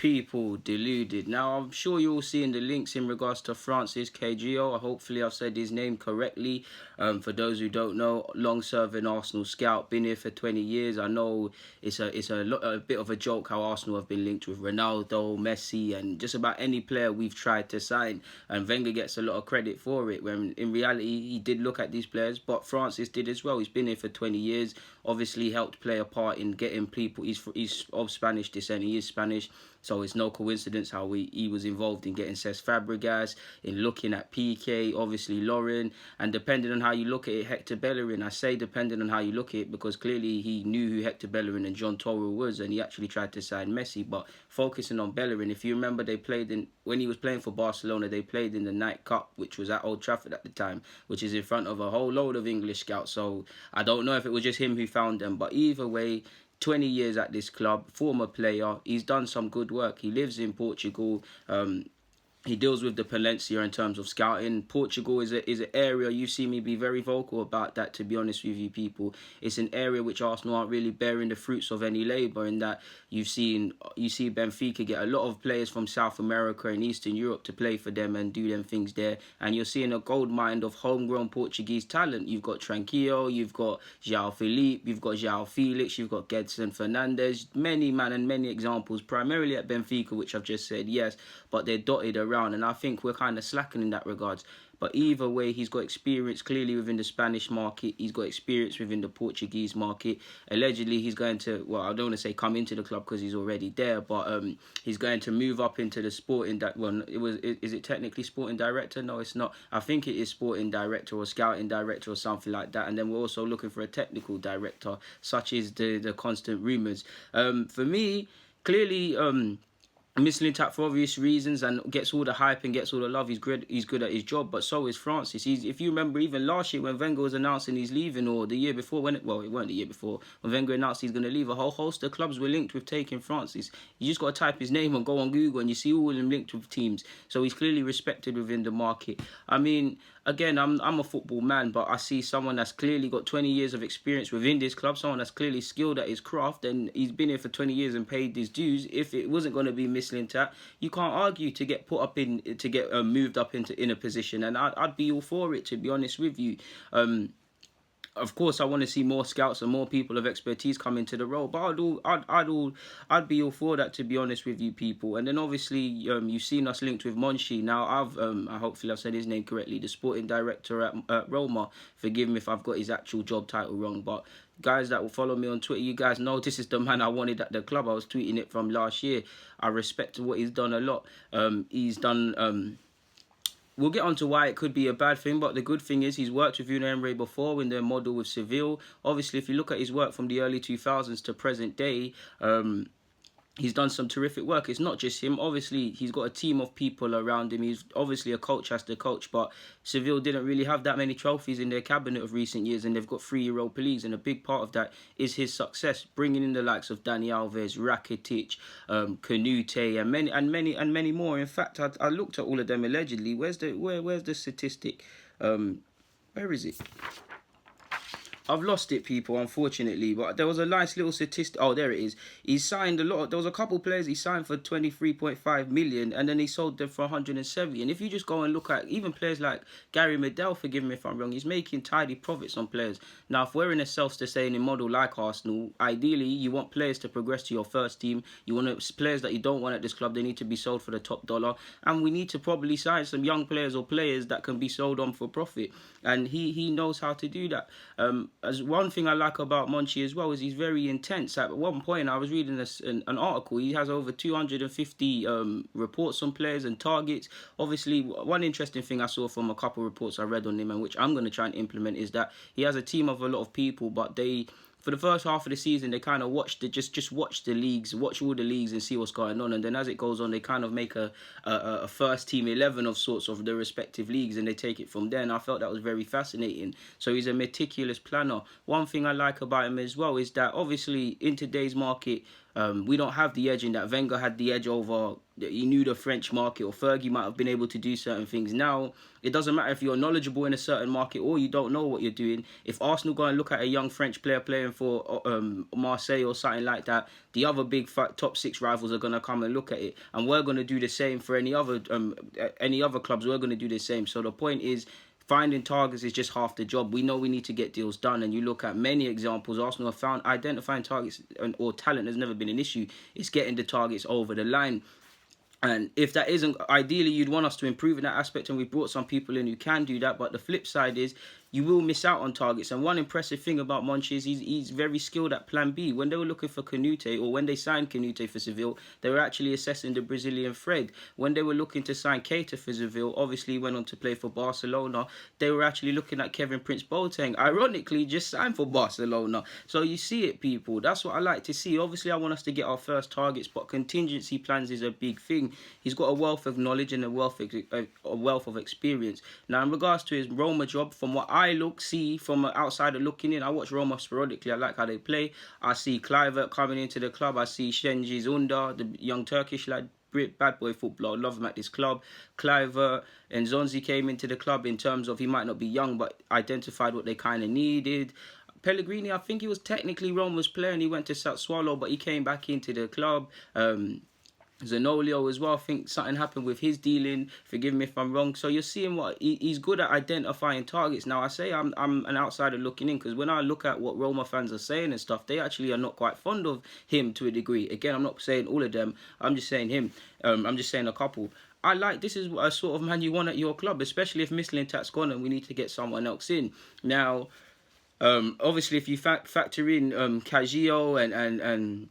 people deluded. Now, I'm sure you're all seeing the links in regards to Francis Cagigao. Hopefully, I've said his name correctly. For those who don't know, long-serving Arsenal scout, been here for 20 years. I know it's a bit of a joke how Arsenal have been linked with Ronaldo, Messi, and just about any player we've tried to sign. And Wenger gets a lot of credit for it, when in reality, he did look at these players, but Francis did as well. He's been here for 20 years, obviously helped play a part in getting people, he's of Spanish descent, he is Spanish, so it's no coincidence how he was involved in getting Cesc Fabregas, in looking at PK, obviously Lauren, and depending on how you look at it, Hector Bellerin. I say depending on how you look at it because clearly he knew who Hector Bellerin and John Torre was, and he actually tried to sign Messi. But focusing on Bellerin, if you remember, when he was playing for Barcelona, they played in the Night Cup, which was at Old Trafford at the time, which is in front of a whole load of English scouts. So I don't know if it was just him who found them, but either way, 20 years at this club, former player, he's done some good work. He lives in Portugal. He deals with the Palencia in terms of scouting. Portugal is an area, you see me be very vocal about that, to be honest with you people. It's an area which Arsenal aren't really bearing the fruits of any labour, in that you see Benfica get a lot of players from South America and Eastern Europe to play for them and do them things there. And you're seeing a gold mine of homegrown Portuguese talent. You've got Tranquillo, you've got João Felipe, you've got João Felix, you've got Gedson Fernandes. Many examples, primarily at Benfica, which I've just said, yes, but they're dotted around. And I think we're kind of slacking in that regards. But either way, he's got experience clearly within the Spanish market. He's got experience within the Portuguese market. Allegedly, he's going to, well, I don't want to say come into the club because he's already there, but he's going to move up into the sporting. Is it technically sporting director? No, it's not. I think it is sporting director or scouting director or something like that. And then we're also looking for a technical director, such as the constant rumours. For me, clearly. Mislintat for obvious reasons and gets all the hype and gets all the love. He's good at his job, but so is Francis. If you remember, even last year when Wenger was announcing he's leaving, or the year before, it weren't the year before, when Wenger announced he's going to leave, a whole host of clubs were linked with taking Francis. You just got to type his name and go on Google and you see all of them linked with teams. So he's clearly respected within the market. I mean, again, I'm a football man, but I see someone that's clearly got 20 years of experience within this club, someone that's clearly skilled at his craft, and he's been here for 20 years and paid his dues. If it wasn't going to be Mislintat, you can't argue to get moved up in a position, and I'd be all for it, to be honest with you. Of course, I want to see more scouts and more people of expertise come into the role, but I'd be all for that, to be honest with you people. And then obviously, you've seen us linked with Monchi. Now, hopefully I've said his name correctly, the sporting director at Roma. Forgive me if I've got his actual job title wrong, but guys that will follow me on Twitter, you guys know this is the man I wanted at the club. I was tweeting it from last year. I respect what he's done a lot. He's done. We'll get on to why it could be a bad thing, but the good thing is he's worked with Unai Emery before in their model with Seville. Obviously, if you look at his work from the early 2000s to present day, he's done some terrific work. It's not just him. Obviously, he's got a team of people around him. He's obviously a coach has to coach, but Seville didn't really have that many trophies in their cabinet of recent years, and they've got 3 Europa Leagues, and a big part of that is his success, bringing in the likes of Dani Alves, Rakitic, Canute, and many more. In fact, I looked at all of them allegedly. Where's the statistic? Where is it? I've lost it, people, unfortunately, but there was a nice little statistic. Oh, there it is. He signed a lot. There was a couple players he signed for 23.5 million, and then he sold them for 170. And if you just go and look at even players like Gary Medel, forgive me if I'm wrong, he's making tidy profits on players. Now, if we're in a self-sustaining model like Arsenal, ideally you want players to progress to your first team. You want players that you don't want at this club. They need to be sold for the top dollar, and we need to probably sign some young players or players that can be sold on for profit. And he knows how to do that. As one thing I like about Monchi as well is he's very intense. At one point, I was reading an article. He has over 250 reports on players and targets. Obviously, one interesting thing I saw from a couple of reports I read on him, and which I'm going to try and implement, is that he has a team of a lot of people, but for the first half of the season, they kind of watch watch the leagues, watch all the leagues and see what's going on. And then as it goes on, they kind of make a first team 11 of sorts of the respective leagues, and they take it from there. And I felt that was very fascinating. So he's a meticulous planner. One thing I like about him as well is that obviously in today's market, We don't have the edge in that. Wenger had the edge over. He knew the French market, or Fergie might have been able to do certain things. Now it doesn't matter if you're knowledgeable in a certain market or you don't know what you're doing. If Arsenal go and look at a young French player playing for Marseille or something like that, the other big top six rivals are gonna come and look at it, and we're gonna do the same for any other clubs. We're gonna do the same. So the point is, finding targets is just half the job. We know we need to get deals done, and you look at many examples. Arsenal have found identifying targets or talent has never been an issue. It's getting the targets over the line. And if that isn't, ideally you'd want us to improve in that aspect, and we brought some people in who can do that. But the flip side is you will miss out on targets. And one impressive thing about Monchi is he's very skilled at plan B. When they were looking for Canute, or when they signed Canute for Seville, they were actually assessing the Brazilian Fred. When they were looking to sign Keita for Seville, obviously he went on to play for Barcelona, they were actually looking at Kevin Prince Boateng. Ironically, just signed for Barcelona. So you see it, people. That's what I like to see. Obviously, I want us to get our first targets, but contingency plans is a big thing. He's got a wealth of knowledge and a wealth of experience. Now, in regards to his Roma job, from what I see from an outsider looking in, I watch Roma sporadically. I like how they play. I see Kluivert coming into the club. I see Shenji Zunda, the young Turkish lad, bad boy footballer. Love him at this club. Kluivert and Zonzi came into the club in terms of he might not be young, but identified what they kind of needed. Pellegrini, I think he was technically Roma's player and he went to Sassuolo, but he came back into the club. Zanolio as well, I think something happened with his dealing. Forgive me if I'm wrong. So you're seeing what he's good at identifying targets. Now I say I'm an outsider looking in, because when I look at what Roma fans are saying and stuff, they actually are not quite fond of him to a degree. Again, I'm not saying all of them. I'm just saying him. I'm just saying a couple. I like, this is a sort of man you want at your club, especially if Mislintat's gone and we need to get someone else in. Now, obviously, if you factor in Cagigao and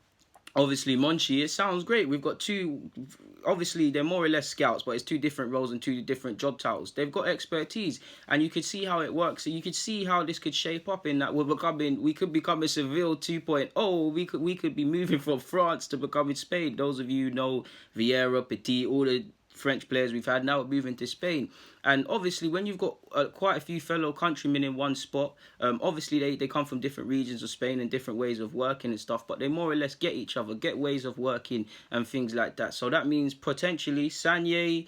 obviously Monchi, it sounds great. We've got two, obviously they're more or less scouts, but it's two different roles and two different job titles. They've got expertise, and you could see how it works. So you could see how this could shape up in that we could become a Seville 2.0. We could be moving from France to becoming Spain. Those of you who know Vieira, Petit, all the French players we've had now moving to Spain. And obviously when you've got quite a few fellow countrymen in one spot, obviously they come from different regions of Spain and different ways of working and stuff, but they more or less get each other, get ways of working and things like that. So that means potentially Sanye,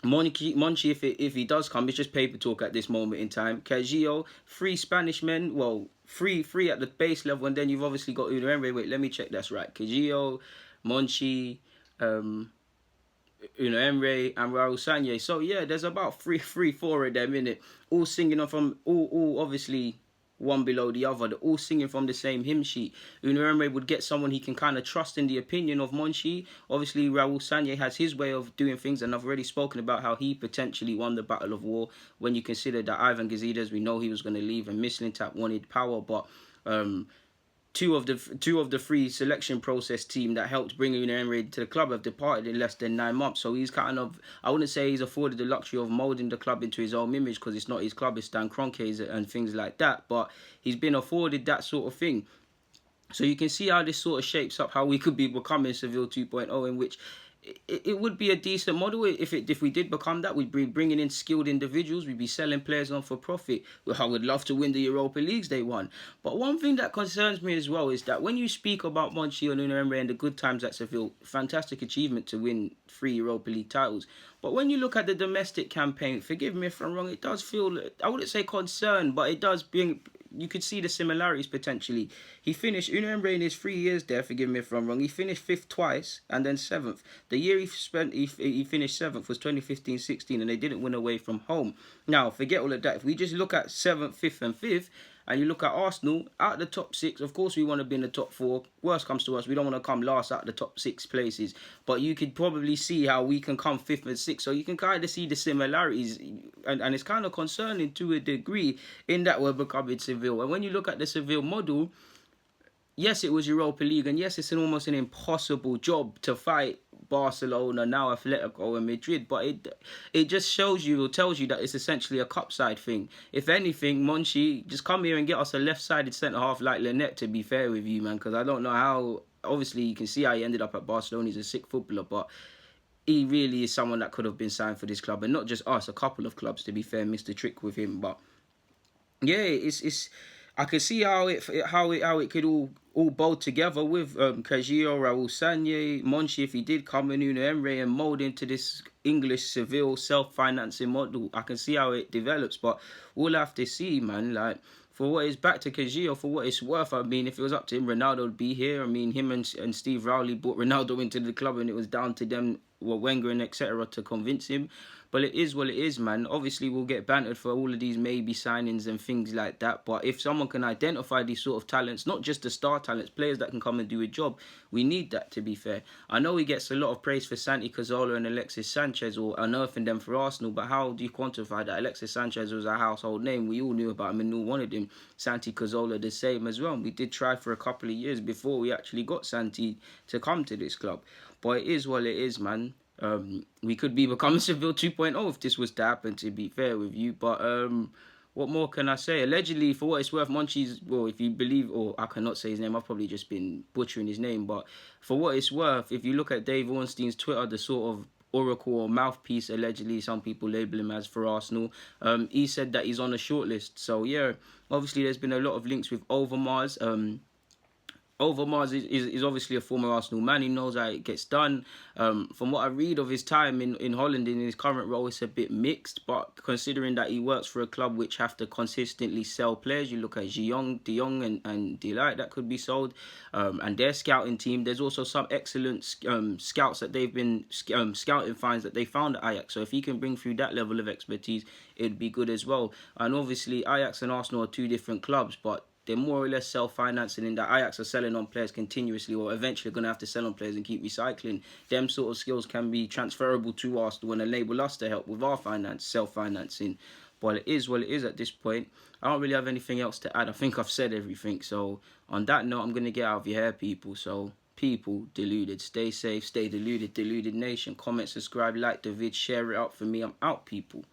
Monchi, if he does come, it's just paper talk at this moment in time. Cagigao, 3 Spanish men, well, three at the base level, and then you've obviously got Unai Emery. Wait, let me check that's right. Cagigao, Monchi, Unai Emery and Raul Sanye. So yeah, there's about 4 of them in it, all singing from all obviously one below the other. They're all singing from the same hymn sheet. Unai Emery would get someone he can kind of trust in the opinion of Monchi. Obviously, Raul Sanye has his way of doing things, and I've already spoken about how he potentially won the Battle of War when you consider that Ivan Gazidis, we know he was going to leave, and Mislintat wanted power, but two of the 3 selection process team that helped bring Unai Emery to the club have departed in less than 9 months. So he's kind of, I wouldn't say he's afforded the luxury of moulding the club into his own image, because it's not his club, it's Stan Kroenke's and things like that. But he's been afforded that sort of thing. So you can see how this sort of shapes up how we could be becoming Seville 2.0, in which it would be a decent model. If we did become that, we'd be bringing in skilled individuals, we'd be selling players on for profit. I would love to win the Europa Leagues they won. But one thing that concerns me as well is that when you speak about Monchi and Unai Emery and the good times at Seville, fantastic achievement to win 3 Europa League titles. But when you look at the domestic campaign, forgive me if I'm wrong, it does feel, I wouldn't say concern, but it does bring, you could see the similarities potentially. He finished, Unai Emery in his 3 years there, forgive me if I'm wrong, he finished 5th twice and then 7th. The year he finished 7th was 2015-16, and they didn't win away from home. Now, forget all of that. If we just look at 7th, 5th and 5th, and you look at Arsenal, out of the top 6, of course we want to be in the top 4. Worst comes to us, we don't want to come last out of the top 6 places. But you could probably see how we can come 5th and 6th. So you can kind of see the similarities. And it's kind of concerning to a degree in that we're becoming Seville. And when you look at the Seville model, yes, it was Europa League. And yes, it's almost an impossible job to fight Barcelona, now Atletico and Madrid, but it just shows you or tells you that it's essentially a cup side thing. If anything, Monchi, just come here and get us a left-sided centre-half like Lynette, to be fair with you, man, because I don't know how, obviously you can see how he ended up at Barcelona. He's a sick footballer, but he really is someone that could have been signed for this club, and not just us, a couple of clubs, to be fair, missed the trick with him. But yeah, it's I can see how it could all bow together with Cagigao, Raul Sanye, Monchi if he did come in Nuno Emre and mold into this English Seville self-financing model. I can see how it develops, but we'll have to see, man. Like, for what is back to Cagigao, for what it's worth, I mean, if it was up to him, Ronaldo would be here. I mean, him and Steve Rowley brought Ronaldo into the club, and it was down to them, well, Wenger and etc. to convince him. But it is what it is, man. Obviously, we'll get bantered for all of these maybe signings and things like that. But if someone can identify these sort of talents, not just the star talents, players that can come and do a job, we need that, to be fair. I know he gets a lot of praise for Santi Cazorla and Alexis Sanchez, or unearthing them for Arsenal, but how do you quantify that? Alexis Sanchez was a household name. We all knew about him and all wanted him. Santi Cazorla the same as well. We did try for a couple of years before we actually got Santi to come to this club. But it is what it is, man. We could be becoming Seville 2.0 if this was to happen, to be fair with you. But what more can I say? Allegedly, for what it's worth, Monchi's, well, if you believe, or I cannot say his name, I've probably just been butchering his name. But for what it's worth, if you look at Dave Ornstein's Twitter, the sort of oracle or mouthpiece, allegedly, some people label him as, for Arsenal, he said that he's on a shortlist. So, yeah, obviously there's been a lot of links with Overmars. Overmars is obviously a former Arsenal man. He knows how it gets done. From what I read of his time in Holland in his current role, it's a bit mixed. But considering that he works for a club which have to consistently sell players, you look at De Jong and Delight that could be sold, and their scouting team. There's also some excellent scouts that they've been scouting finds that they found at Ajax. So if he can bring through that level of expertise, it'd be good as well. And obviously Ajax and Arsenal are two different clubs, but they're more or less self-financing in that Ajax are selling on players continuously, or eventually going to have to sell on players and keep recycling. Them sort of skills can be transferable to Arsenal and enable us to help with our self-financing. But it is what it is at this point. I don't really have anything else to add. I think I've said everything. So on that note, I'm going to get out of your hair, people. So people, deluded. Stay safe, stay deluded, deluded nation. Comment, subscribe, like the vid, share it out for me. I'm out, people.